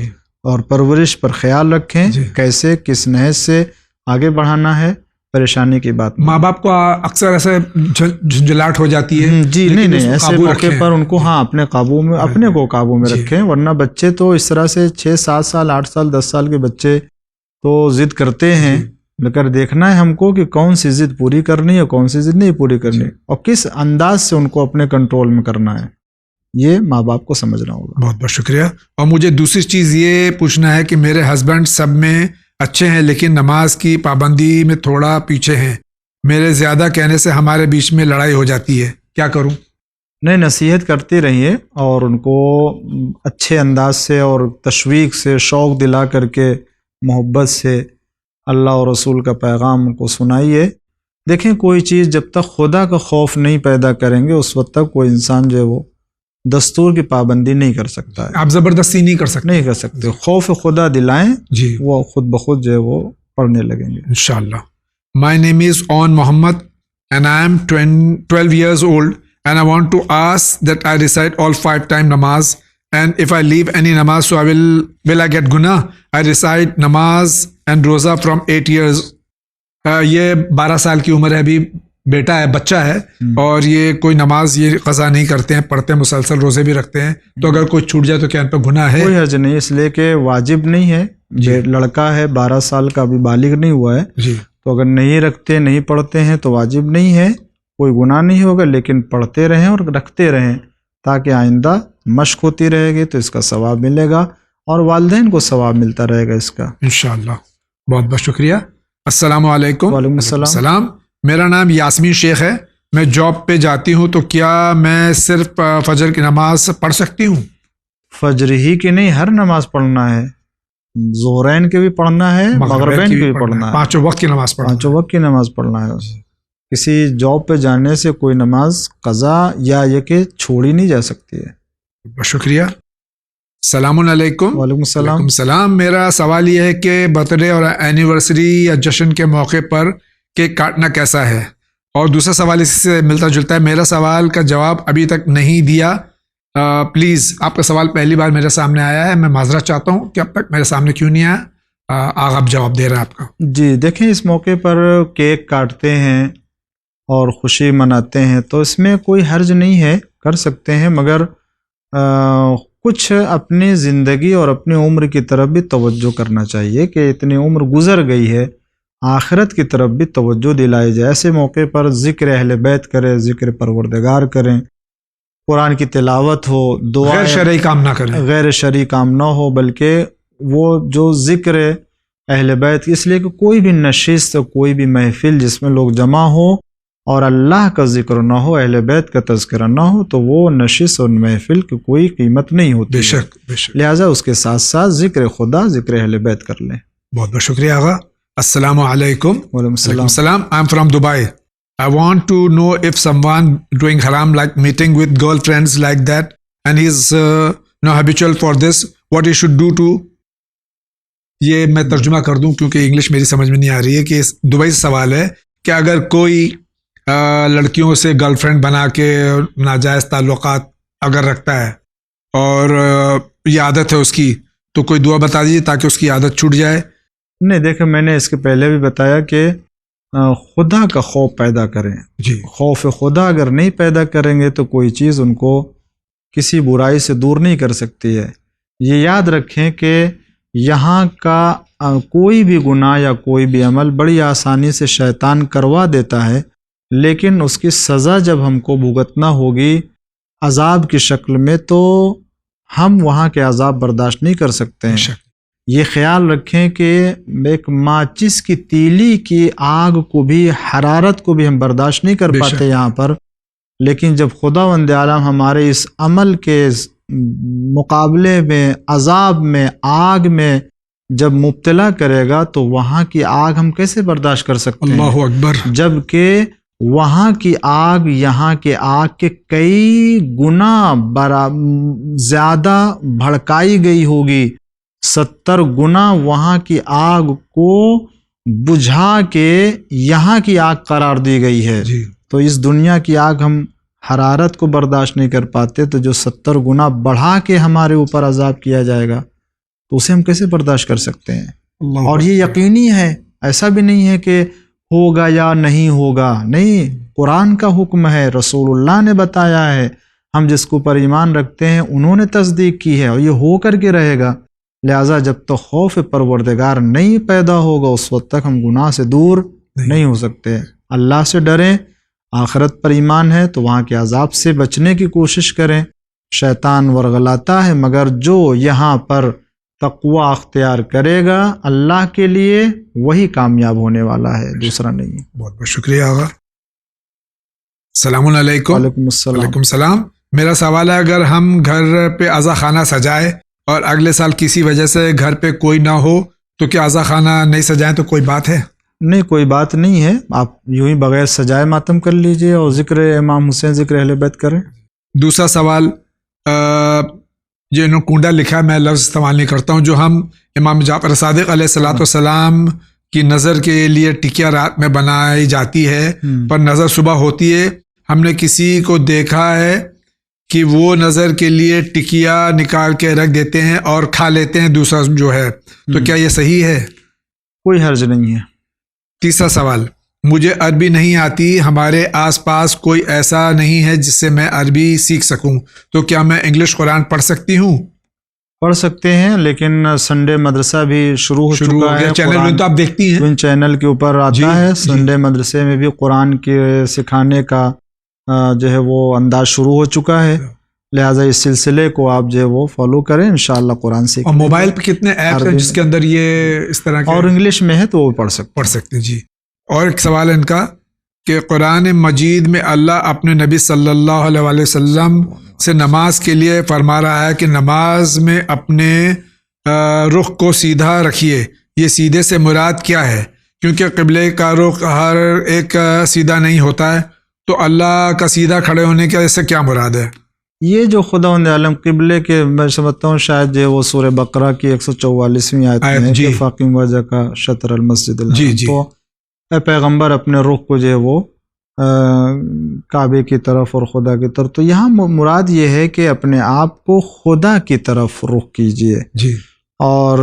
اور پرورش پر خیال رکھیں، کیسے کس نحس سے آگے بڑھانا ہے، پریشانی کی بات نہیں۔ ماں باپ کو اکثر ایسے جھنجھلاہٹ ہو جاتی ہے۔ جی نہیں، ایسے موقع پر ان کو اپنے قابو میں، اپنے کو قابو میں رکھیں، ورنہ بچے تو اس طرح سے 6 7 سال 8 سال 10 سال کے بچے تو ضد کرتے ہیں، لیکن دیکھنا ہے ہم کو کہ کون سی ضد پوری کرنی ہے کون سی ضد نہیں پوری کرنی، اور کس انداز سے ان کو اپنے کنٹرول میں کرنا ہے، یہ ماں باپ کو سمجھنا ہوگا۔ بہت بہت شکریہ۔ اور مجھے دوسری چیز یہ پوچھنا ہے کہ میرے ہسبینڈ سب میں اچھے ہیں لیکن نماز کی پابندی میں تھوڑا پیچھے ہیں۔ میرے زیادہ کہنے سے ہمارے بیچ میں لڑائی ہو جاتی ہے، کیا کروں؟ نہیں، نصیحت کرتے رہیے اور ان کو اچھے انداز سے اور تشویق سے، شوق دلا کر کے، محبت سے اللہ اور رسول کا پیغام ان کو سنائیے۔ دیکھیں کوئی چیز جب تک خدا کا خوف نہیں پیدا کریں گے اس وقت تک کوئی انسان جو ہے وہ دستور کی پابندی نہیں کر سکتا ہے، آپ زبردستی نہیں کر سکتے، نہیں کر سکتے۔ خوف خدا دلائیں، جی وہ خود بخود جو ہے وہ پڑھنے لگیں گے انشاءاللہ۔ My name is On Muhammad and I am 12 years old and I want to ask that I recite all 5 time namaz, and if I leave any namaz so will I get guna? I recite namaz and roza from 8 years. یہ 12 سال کی عمر ہے، ابھی بیٹا ہے، بچہ ہے، اور یہ کوئی نماز یہ قضا نہیں کرتے ہیں، پڑھتے ہیں، مسلسل روزے بھی رکھتے ہیں، تو اگر کوئی چھوٹ جائے تو کیا ان پہ گناہ ہے؟ کوئی حرج نہیں، اس لیے کہ واجب نہیں ہے، لڑکا ہے 12 سال کا، ابھی بالغ نہیں ہوا ہے، جی تو اگر نہیں رکھتے نہیں پڑھتے ہیں تو واجب نہیں ہے، کوئی گناہ نہیں ہوگا، لیکن پڑھتے رہیں اور رکھتے رہیں تاکہ آئندہ مشق ہوتی رہے گی تو اس کا ثواب ملے گا اور والدین کو ثواب ملتا رہے گا اس کا۔ انشاءاللہ۔ بہت بہت شکریہ۔ السلام علیکم۔ وعلیکم السلام۔ میرا نام یاسمین شیخ ہے، میں جاب پہ جاتی ہوں تو کیا میں صرف فجر کی نماز پڑھ سکتی ہوں؟ فجر ہی کی نہیں، ہر نماز پڑھنا ہے، ظہرین کے بھی پڑھنا ہے، مغربین کے بھی پڑھنا ہے، 5 وقت کی نماز پڑھنا ہے، 5 وقت کی نماز پڑھنا ہے۔ کسی جاب پہ جانے سے کوئی نماز قضا یا یہ کہ چھوڑی نہیں جا سکتی ہے۔ بہت شکریہ۔ السلام علیکم۔ وعلیکم السلام۔ وعلیکم السلام۔ میرا سوال یہ ہے کہ برتھ ڈے اور اینیورسری یا جشن کے موقع پر کیک کاٹنا کیسا ہے؟ اور دوسرا سوال اس سے ملتا جلتا ہے، میرا سوال کا جواب ابھی تک نہیں دیا، پلیز آپ کا سوال پہلی بار میرے سامنے آیا ہے، میں معذرت چاہتا ہوں کہ اب تک میرے سامنے کیوں نہیں آیا، آغا اب جواب دے رہا ہے آپ کا۔ جی دیکھیں، اس موقع پر کیک کاٹتے ہیں اور خوشی مناتے ہیں تو اس میں کوئی حرج نہیں ہے، کر سکتے ہیں، مگر کچھ اپنی زندگی اور اپنی عمر کی طرف بھی توجہ کرنا چاہیے کہ اتنی عمر گزر گئی ہے، آخرت کی طرف بھی توجہ دلائی جائے۔ ایسے موقع پر ذکر اہل بیت کریں، ذکر پروردگار کریں، قرآن کی تلاوت ہو، دعا، غیر شرعی کام نہ کریں، غیر شرعی کام نہ ہو، بلکہ وہ جو ذکر اہل بیت، اس لیے کہ کوئی بھی نشست، کوئی بھی محفل جس میں لوگ جمع ہو اور اللہ کا ذکر نہ ہو، اہل بیت کا تذکرہ نہ ہو، تو وہ نشست اور محفل کی کوئی قیمت نہیں ہوتی۔ بے شک بے شک۔ لہٰذا اس کے ساتھ ساتھ ذکر خدا، ذکر اہل بیت کر لیں۔ بہت بہت شکریہ آغا۔ السلام علیکم۔ وعلیکم السلام۔ Salam. I'm from Dubai. I want to know if someone doing haram like meeting with girlfriends like that and he's habitual for this, what he should do to. یہ میں ترجمہ کر دوں کیونکہ انگلش میری سمجھ میں نہیں آ رہی ہے، کہ دبئی سے سوال ہے کہ اگر کوئی لڑکیوں سے گرل فرینڈ بنا کے ناجائز تعلقات اگر رکھتا ہے اور یہ عادت ہے اس کی، تو کوئی دعا بتا دیجیے تاکہ اس کی عادت چھوٹ جائے۔ نہیں، دیکھیں میں نے اس کے پہلے بھی بتایا کہ خدا کا خوف پیدا کریں۔ جی، خوف خدا اگر نہیں پیدا کریں گے تو کوئی چیز ان کو کسی برائی سے دور نہیں کر سکتی ہے۔ یہ یاد رکھیں کہ یہاں کا کوئی بھی گناہ یا کوئی بھی عمل بڑی آسانی سے شیطان کروا دیتا ہے، لیکن اس کی سزا جب ہم کو بھگتنا ہوگی عذاب کی شکل میں تو ہم وہاں کے عذاب برداشت نہیں کر سکتے ہیں۔ یہ خیال رکھیں کہ ایک ماچس کی تیلی کی آگ کو بھی، حرارت کو بھی ہم برداشت نہیں کر پاتے یہاں پر، لیکن جب خداوند عالم ہمارے اس عمل کے مقابلے میں، عذاب میں، آگ میں جب مبتلا کرے گا تو وہاں کی آگ ہم کیسے برداشت کر سکتے ہیں؟ اللہ اکبر۔ جبکہ وہاں کی آگ یہاں کے آگ کے کئی گنا زیادہ بھڑکائی گئی ہوگی، 70 گنا وہاں کی آگ کو بجھا کے یہاں کی آگ قرار دی گئی ہے۔ جی، تو اس دنیا کی آگ ہم حرارت کو برداشت نہیں کر پاتے، تو جو 70 گنا بڑھا کے ہمارے اوپر عذاب کیا جائے گا تو اسے ہم کیسے برداشت کر سکتے ہیں؟ اللہ اور یہ یقینی ہے، ایسا بھی نہیں ہے کہ ہوگا یا نہیں ہوگا، نہیں، قرآن کا حکم ہے، رسول اللہ نے بتایا ہے، ہم جس کو پر ایمان رکھتے ہیں انہوں نے تصدیق کی ہے اور یہ ہو کر کے رہے گا۔ لہٰذا جب تک خوف پروردگار نہیں پیدا ہوگا اس وقت تک ہم گناہ سے دور نہیں ہو سکتے۔ اللہ سے ڈریں، آخرت پر ایمان ہے تو وہاں کے عذاب سے بچنے کی کوشش کریں۔ شیطان ورغلاتا ہے، مگر جو یہاں پر تقوی اختیار کرے گا اللہ کے لیے وہی کامیاب ہونے والا ہے، دوسرا نہیں۔ بہت بہت شکریہ آغا۔ السلام علیکم۔ وعلیکم السلام۔ وعلیکم السلام۔ میرا سوال ہے، اگر ہم گھر پہ عزا خانہ سجائے اور اگلے سال کسی وجہ سے گھر پہ کوئی نہ ہو تو کیا عزا خانہ نہیں سجائیں تو کوئی بات ہے؟ نہیں، کوئی بات نہیں ہے، آپ یوں ہی بغیر سجائے ماتم کر لیجئے اور ذکر امام حسین، ذکر اہل بیت کریں۔ دوسرا سوال، یہ انہوں کنڈا لکھا ہے، میں لفظ استعمال نہیں کرتا ہوں، جو ہم امام جعفر صادق علیہ الصلوۃ والسلام کی نظر کے لیے ٹکیا رات میں بنائی جاتی ہے پر نظر صبح ہوتی ہے، ہم نے کسی کو دیکھا ہے کہ وہ نظر کے لیے ٹکیا نکال کے رکھ دیتے ہیں اور کھا لیتے ہیں دوسرا جو ہے، تو کیا یہ صحیح ہے؟ کوئی حرج نہیں ہے۔ تیسرا سوال، مجھے عربی نہیں آتی، ہمارے آس پاس کوئی ایسا نہیں ہے جس سے میں عربی سیکھ سکوں، تو کیا میں انگلش قرآن پڑھ سکتی ہوں؟ پڑھ سکتے ہیں، لیکن سنڈے مدرسہ بھی شروع ہو چکا ہے۔ چینل میں تو آپ دیکھتی ہیں، ان چینل کے اوپر آتا ہے، سنڈے مدرسے میں بھی قرآن کے سکھانے کا جو ہے وہ انداز شروع ہو چکا ہے، لہٰذا اس سلسلے کو آپ جو ہے وہ فالو کریں، انشاءاللہ قرآن سیکھیں۔ اور موبائل پہ کتنے ایپس ہیں جس کے اندر یہ اس طرح کے اور انگلش میں ہے تو وہ پڑھ سکتے ہیں؟ جی۔ اور ایک سوال ہے ان کا کہ قرآن مجید میں اللہ اپنے نبی صلی اللہ علیہ وآلہ وسلم سے نماز کے لیے فرما رہا ہے کہ نماز میں اپنے رخ کو سیدھا رکھیے، یہ سیدھے سے مراد کیا ہے؟ کیونکہ قبلے کا رخ ہر ایک سیدھا نہیں ہوتا ہے، تو اللہ کا سیدھا کھڑے ہونے کا اس سے کیا مراد ہے؟ یہ جو خداوند عالم قبلے کے، میں سمجھتا ہوں شاید جو وہ سورہ بقرہ کی 144ویں آیت میں ہے کہ فاقم وجہ کا شطر المسجد الحرام، تو اے پیغمبر اپنے رخ کو جو ہے وہ کعبے کی طرف اور خدا کی طرف، تو یہاں مراد یہ ہے کہ اپنے آپ کو خدا کی طرف رخ کیجئے۔ جی۔ اور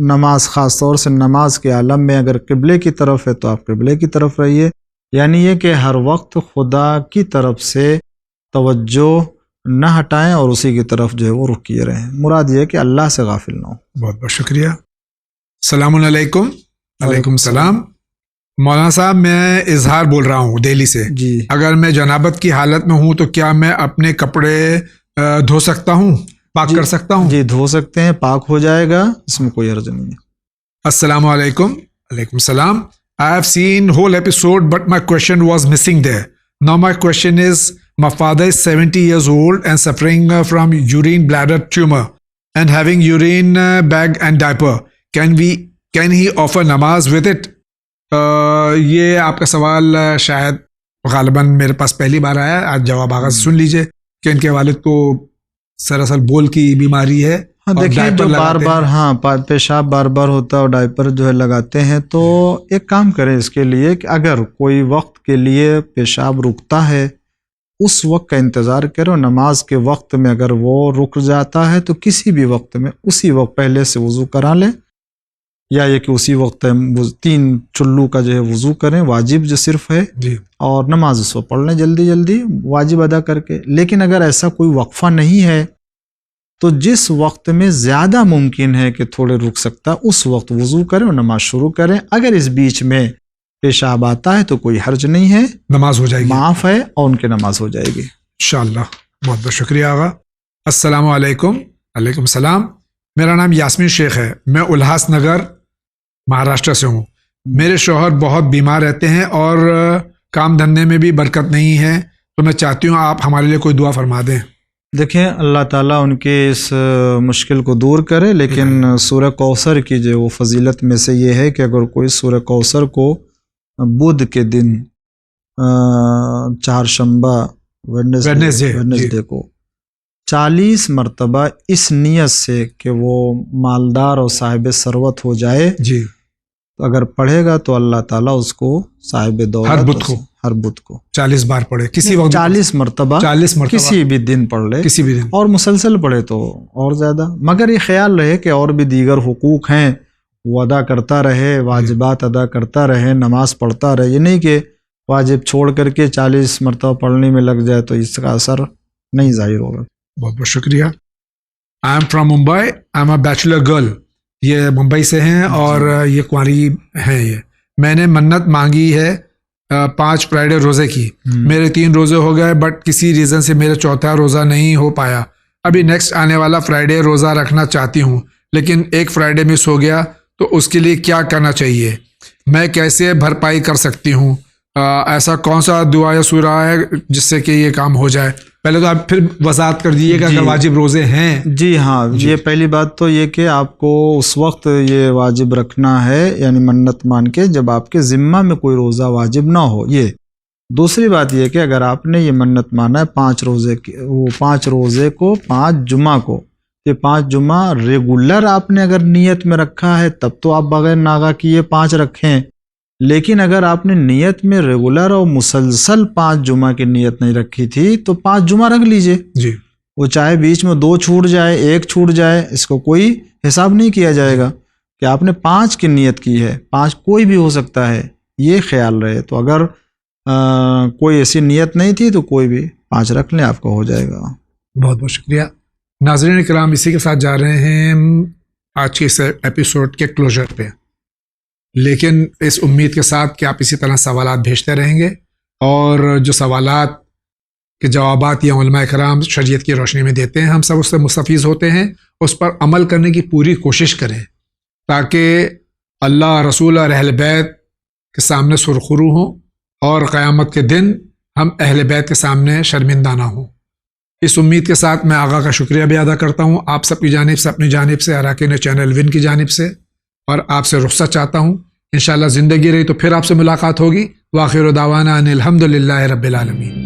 نماز، خاص طور سے نماز کے عالم میں اگر قبلے کی طرف ہے تو آپ قبلے کی طرف رہیے، یعنی یہ کہ ہر وقت خدا کی طرف سے توجہ نہ ہٹائیں اور اسی کی طرف جو ہے وہ رخ کیے رہیں، مراد یہ ہے کہ اللہ سے غافل نہ ہو۔ بہت بہت شکریہ۔ السلام علیکم۔ وعلیکم السلام۔ مولانا صاحب، میں اظہار بول رہا ہوں دہلی سے۔ جی، اگر میں جنابت کی حالت میں ہوں تو کیا میں اپنے کپڑے دھو سکتا ہوں، پاک کر سکتا ہوں؟ جی دھو سکتے ہیں، پاک ہو جائے گا، اس میں کوئی حرج نہیں ہے۔ السلام علیکم۔ وعلیکم السلام۔ I have seen whole episode but my question was missing there. Now my question is, my father is 70 years old and suffering from urine bladder tumor and having urine bag and diaper. Can he offer namaz with it? یہ آپ کا سوال شاید غالباً میرے پاس پہلی بار آیا، آج جواب آغاز سن لیجئے کہ ان کے والد کو سراسر بول کی بیماری ہے ہاں اور دیکھیں ڈائپر جو بار لگاتے بار ہیں۔ پیشاب بار بار ہوتا ہے اور ڈائپر جو ہے لگاتے ہیں، تو ایک کام کریں اس کے لیے کہ اگر کوئی وقت کے لیے پیشاب رکتا ہے اس وقت کا انتظار کرو، نماز کے وقت میں اگر وہ رک جاتا ہے تو کسی بھی وقت میں اسی وقت پہلے سے وضو کرا لیں، یا یہ کہ اسی وقت 3 چلو کا جو ہے وضو کریں، واجب جو صرف ہے، جی اور نماز اس وقت پڑھ لیں جلدی جلدی واجب ادا کر کے۔ لیکن اگر ایسا کوئی وقفہ نہیں ہے تو جس وقت میں زیادہ ممکن ہے کہ تھوڑے رک سکتا اس وقت وضو کریں اور نماز شروع کریں۔ اگر اس بیچ میں پیشاب آتا ہے تو کوئی حرج نہیں ہے، نماز ہو جائے گی معاف ہے اور ان کی نماز ہو جائے گی۔ انشاءاللہ۔ بہت بہت شکریہ آغا۔ السلام علیکم۔ علیکم السلام۔ میرا نام یاسمین شیخ ہے، میں الہاس نگر مہاراشٹر سے ہوں۔ میرے شوہر بہت بیمار رہتے ہیں اور کام دھندے میں بھی برکت نہیں ہے، تو میں چاہتی ہوں آپ ہمارے لیے کوئی دعا فرما دیں۔ دیکھیں اللہ تعالیٰ ان کے اس مشکل کو دور کرے، لیکن سورہ کوثر کی جو وہ فضیلت میں سے یہ ہے کہ اگر کوئی سورہ کوثر کو بدھ کے دن چہارشنبہ ویڈنسڈے کو 40 مرتبہ اس نیت سے کہ وہ مالدار اور صاحب ثروت ہو جائے، جی تو اگر پڑھے گا تو اللہ تعالیٰ اس کو صاحب دولت، ہر بدھ کو 40 بار پڑھے، کسی وقت 40 مرتبہ کسی بھی دن پڑھ لے، کسی بھی دن، اور مسلسل پڑھے تو اور زیادہ۔ مگر یہ خیال رہے کہ اور بھی دیگر حقوق ہیں وہ ادا کرتا رہے، واجبات ادا کرتا رہے، نماز پڑھتا رہے، یہ نہیں کہ واجب چھوڑ کر کے 40 مرتبہ پڑھنے میں لگ جائے تو اس کا اثر نہیں ظاہر ہوگا۔ بہت بہت شکریہ۔ I am from Mumbai, I am a bachelor girl, یہ ممبئی سے ہیں اور یہ کنواری ہیں۔ یہ میں نے منت مانگی ہے 5 فرائیڈے روزے کی، میرے 3 روزے ہو گئے، بٹ کسی ریزن سے میرا 4تھا روزہ نہیں ہو پایا۔ ابھی نیکسٹ آنے والا فرائیڈے روزہ رکھنا چاہتی ہوں، لیکن ایک فرائیڈے مس ہو گیا، تو اس کے لیے کیا کرنا چاہیے؟ میں کیسے بھرپائی کر سکتی ہوں؟ ایسا کون سا دعا یا سورہ ہے جس سے کہ یہ کام ہو جائے؟ پہلے تو آپ پھر وضاحت کر دیجیے کہ اگر واجب روزے ہیں۔ جی ہاں، یہ پہلی بات تو یہ کہ آپ کو اس وقت یہ واجب رکھنا ہے، یعنی منت مان کے جب آپ کے ذمہ میں کوئی روزہ واجب نہ ہو۔ یہ دوسری بات یہ کہ اگر آپ نے یہ منت مانا ہے 5 روزے کی، وہ 5 روزے کو 5 جمعہ کو، یہ 5 جمعہ ریگولر آپ نے اگر نیت میں رکھا ہے تب تو آپ بغیر ناغہ کیے 5 رکھیں، لیکن اگر آپ نے نیت میں ریگولر اور مسلسل 5 جمعہ کی نیت نہیں رکھی تھی تو 5 جمعہ رکھ لیجئے، جی وہ چاہے بیچ میں 2 چھوٹ جائے، 1 چھوٹ جائے، اس کو کوئی حساب نہیں کیا جائے گا کہ آپ نے 5 کی نیت کی ہے، 5 کوئی بھی ہو سکتا ہے، یہ خیال رہے۔ تو اگر کوئی ایسی نیت نہیں تھی تو کوئی بھی 5 رکھ لیں، آپ کو ہو جائے گا۔ بہت بہت شکریہ۔ ناظرین کرام، اسی کے ساتھ جا رہے ہیں آج کے اس ایپیسوڈ کے کلوزر پہ، لیکن اس امید کے ساتھ کہ آپ اسی طرح سوالات بھیجتے رہیں گے، اور جو سوالات کے جوابات یہ علماء کرام شریعت کی روشنی میں دیتے ہیں، ہم سب اس سے مستفیض ہوتے ہیں، اس پر عمل کرنے کی پوری کوشش کریں تاکہ اللہ، رسول اور اہل بیت کے سامنے سرخرو ہوں، اور قیامت کے دن ہم اہل بیت کے سامنے شرمندہ نہ ہوں۔ اس امید کے ساتھ میں آغا کا شکریہ بھی ادا کرتا ہوں، آپ سب کی جانب سے، اپنی جانب سے، اراکین چینل ون کی جانب سے، اور آپ سے رخصت چاہتا ہوں۔ انشاءاللہ زندگی رہی تو پھر آپ سے ملاقات ہوگی۔ وآخر دعوانا ان الحمد للہ رب العالمین۔